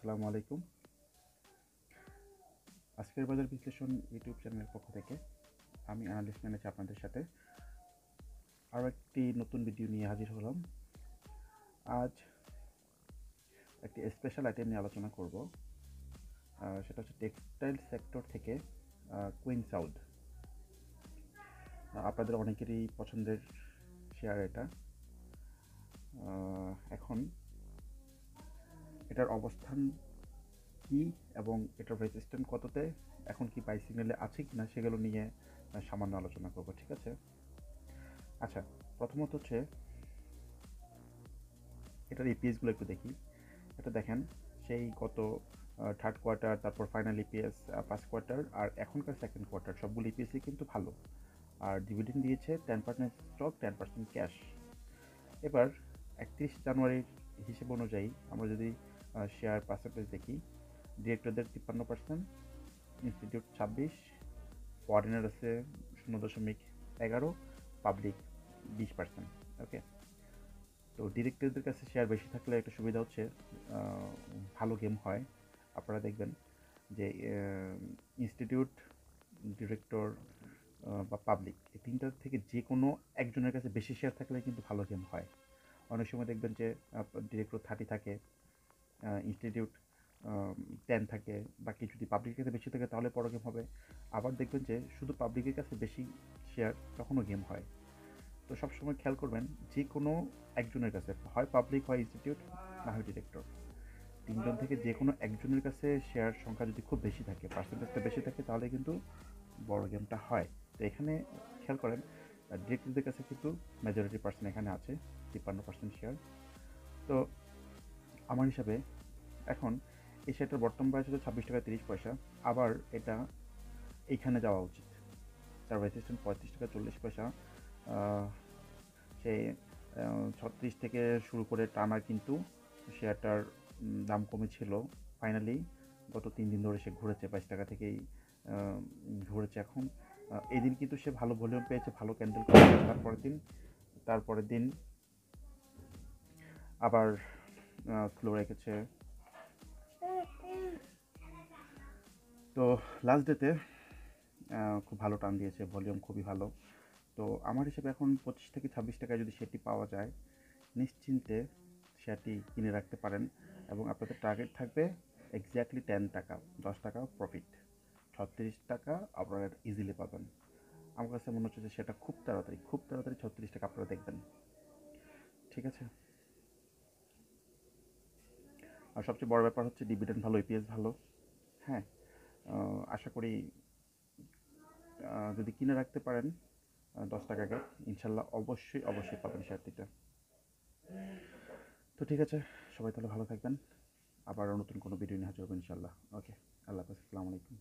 আসসালামু আলাইকুম। আজকের বাজার বিশ্লেষণ ইউটিউব চ্যানেলের পক্ষ থেকে আমি অ্যানালিস্ট ম্যানেজার আপনাদের সাথে আরও একটি নতুন ভিডিও নিয়ে হাজির হলাম। আজ একটি স্পেশাল আইটেম নিয়ে আলোচনা করব। সেটা হচ্ছে টেক্সটাইল সেক্টর থেকে কুইন সাউথ। আপনাদের অনেকেরই পছন্দের শেয়ার এটা। এখন এটার অবস্থান কি এবং এটার রেজিস্ট্যান্স কততে, এখন কি বাই সিগন্যালে আছে কি না সেগুলো নিয়ে সামান্য আলোচনা করব। ঠিক আছে। আচ্ছা, প্রথমত হচ্ছে এটার ইপিএসগুলো একটু দেখি। এটা দেখেন, সেই গত থার্ড কোয়ার্টার, তারপর ফাইনাল ইপিএস ফার্স্ট কোয়ার্টার আর এখনকার সেকেন্ড কোয়ার্টার সবগুলো ইপিএসই কিন্তু ভালো। আর ডিভিডেন্ড দিয়েছে 10% স্টক, 10% ক্যাশ। এবার 31 জানুয়ারির হিসেব অনুযায়ী আমরা যদি শেয়ার পার্সেন্টেজ দেখি, ডিরেক্টরদের 53%, ইনস্টিটিউট 26, ফরেনার আছে 0.11, পাবলিক 20%। ওকে, তো ডিরেক্টরদের কাছে শেয়ার বেশি থাকলে একটা সুবিধা হচ্ছে ভালো গেম হয়। আপনারা দেখবেন যে ইনস্টিটিউট, ডিরেক্টর বা পাবলিক, এই তিনটার থেকে যে কোনো একজনের কাছে বেশি শেয়ার থাকলে কিন্তু ভালো গেম হয়। অনেক সময় দেখবেন যে ডিরেক্টর 30 থাকে, ইনস্টিটিউট 10 থাকে, বাকি যদি পাবলিকের কাছে বেশি থাকে তাহলে বড় গেম হবে। আবার দেখবেন যে শুধু পাবলিকের কাছে বেশি শেয়ার, তখনও গেম হয়। তো সবসময় খেয়াল করবেন যে কোনো একজনের কাছে, হয় পাবলিক, হয় ইনস্টিটিউট, না হয় ডিরেক্টর, তিনজন থেকে যে কোনো একজনের কাছে শেয়ার সংখ্যা যদি খুব বেশি থাকে, পার্সেন্টেজটা বেশি থাকে, তাহলে কিন্তু বড় গেমটা হয়। তো এখানে খেয়াল করেন ডিরেক্টরদের কাছে কিন্তু মেজরিটি পার্সেন্ট এখানে আছে, 53% শেয়ার। তো আমার হিসাবে এখন এই শেয়ারটার বর্তমান প্রাইস হচ্ছে 26 টাকা 30 পয়সা। আবার এটা এইখানে যাওয়া উচিত। তার রেজিস্ট্যান্স 35 টাকা 40 পয়সা। সেই 36 থেকে শুরু করে টানা কিন্তু শেয়ারটার দাম কমেছিল। ফাইনালি গত 3 দিন ধরে সে ঘুরেছে, 22 টাকা থেকেই ঘুরেছে। এখন এই দিন কিন্তু সে ভালো ভলিউম পেয়েছে, ভালো ক্যান্ডেল করেছে। তারপরের দিন আবার স্লো রেখেছে। তো লাস্ট ডেতে খুব ভালো টান দিয়েছে, ভলিউম খুবই ভালো। তো আমার হিসেবে এখন 25 থেকে 26 টাকায় যদি সেটি পাওয়া যায়, নিশ্চিন্তে শেয়ারটি কিনে রাখতে পারেন এবং আপনাদের টার্গেট থাকবে এক্স্যাক্টলি 10 টাকা, 10 টাকা প্রফিট। 36 টাকা আপনারা ইজিলি পাবেন। আমার কাছে মনে হচ্ছে যে সেটা খুব তাড়াতাড়ি 36 টাকা আপনারা দেখবেন। ঠিক আছে। আর সবচেয়ে বড় ব্যাপার হচ্ছে ডিভিডেন্ড ভালো, ইপিএস ভালো। হ্যাঁ, আশা করি যদি কিনে রাখতে পারেন 10 টাকাকে, ইনশাল্লাহ অবশ্যই পাবেন শেয়ারটিটা। তো ঠিক আছে, সবাই তাহলে ভালো থাকবেন। আবার নতুন কোনো ভিডিও নিয়ে হাজির হবো ইনশাল্লাহ। ওকে, আল্লাহ হাফেজ, আসসালামু আলাইকুম।